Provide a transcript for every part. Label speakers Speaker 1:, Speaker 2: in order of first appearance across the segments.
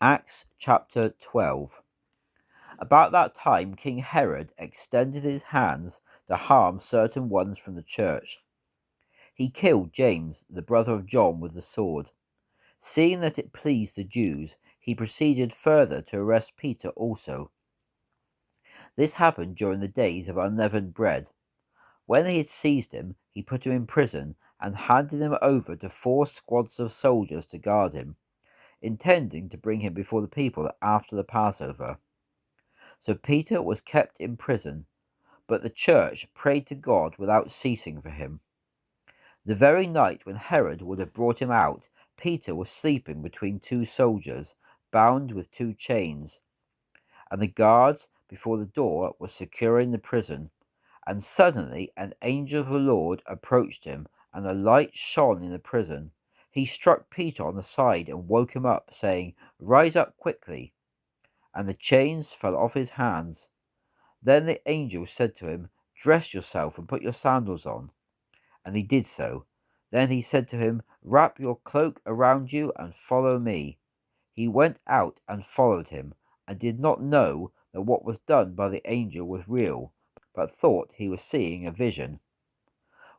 Speaker 1: Acts chapter 12. About that time, King Herod extended his hands to harm certain ones from the church. He killed James, the brother of John, with the sword. Seeing that it pleased the Jews, he proceeded further to arrest Peter also. This happened during the days of unleavened bread. When he had seized him, he put him in prison and handed him over to 4 squads of soldiers to guard him, intending to bring him before the people after the Passover. So Peter was kept in prison, but the church prayed to God without ceasing for him. The very night when Herod would have brought him out, Peter was sleeping between 2 soldiers, bound with 2 chains, and the guards before the door were securing the prison. And suddenly an angel of the Lord approached him, and a light shone in the prison. He struck Peter on the side and woke him up, saying, "Rise up quickly." And the chains fell off his hands. Then the angel said to him, "Dress yourself and put your sandals on." And he did so. Then he said to him, "Wrap your cloak around you and follow me." He went out and followed him, and did not know that what was done by the angel was real, but thought he was seeing a vision.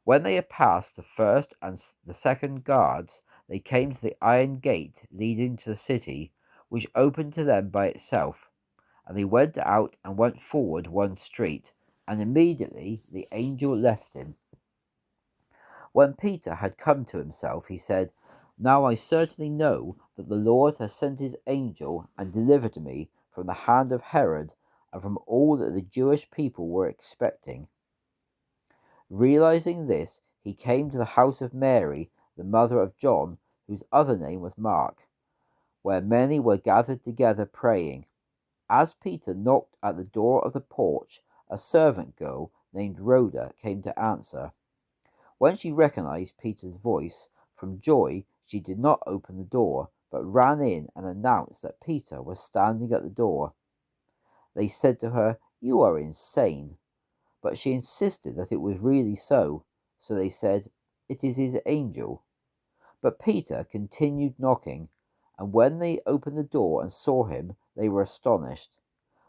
Speaker 1: When they had passed the first and the second guards, they came to the iron gate leading to the city, which opened to them by itself. And they went out and went forward one street, and immediately the angel left him. When Peter had come to himself, he said, "Now I certainly know that the Lord has sent his angel and delivered me from the hand of Herod and from all that the Jewish people were expecting." Realizing this, he came to the house of Mary, the mother of John, whose other name was Mark, where many were gathered together praying. As Peter knocked at the door of the porch, a servant girl named Rhoda came to answer. When she recognized Peter's voice, from joy she did not open the door, but ran in and announced that Peter was standing at the door. They said to her, "You are insane." But she insisted that it was really so. So they said, "It is his angel." But Peter continued knocking, and when they opened the door and saw him, they were astonished.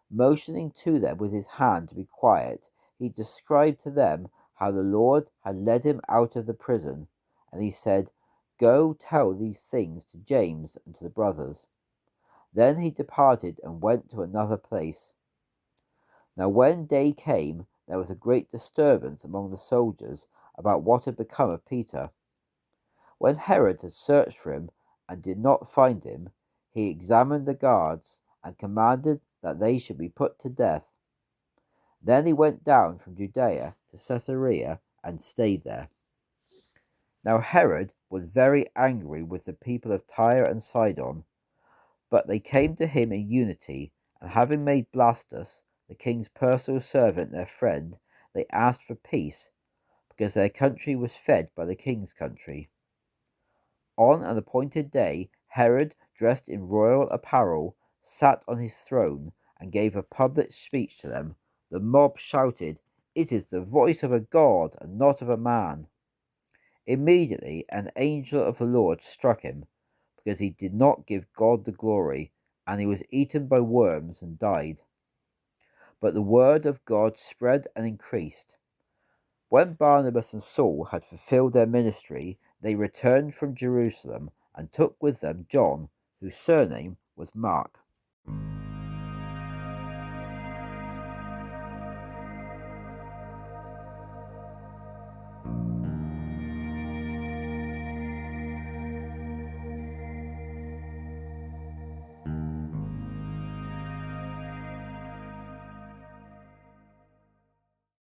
Speaker 1: Motioning to them with his hand to be quiet, he described to them how the Lord had led him out of the prison, and he said, "Go tell these things to James and to the brothers." Then he departed and went to another place. Now when day came, there was a great disturbance among the soldiers about what had become of Peter. When Herod had searched for him and did not find him, he examined the guards and commanded that they should be put to death. Then he went down from Judea to Caesarea and stayed there. Now Herod was very angry with the people of Tyre and Sidon, but they came to him in unity, and having made Blastus, the king's personal servant, their friend, they asked for peace, because their country was fed by the king's country. On an appointed day, Herod, dressed in royal apparel, sat on his throne and gave a public speech to them. The mob shouted, "It is the voice of a god and not of a man." Immediately an angel of the Lord struck him, because he did not give God the glory, and he was eaten by worms and died. But the word of God spread and increased. When Barnabas and Saul had fulfilled their ministry, they returned from Jerusalem and took with them John, whose surname was Mark.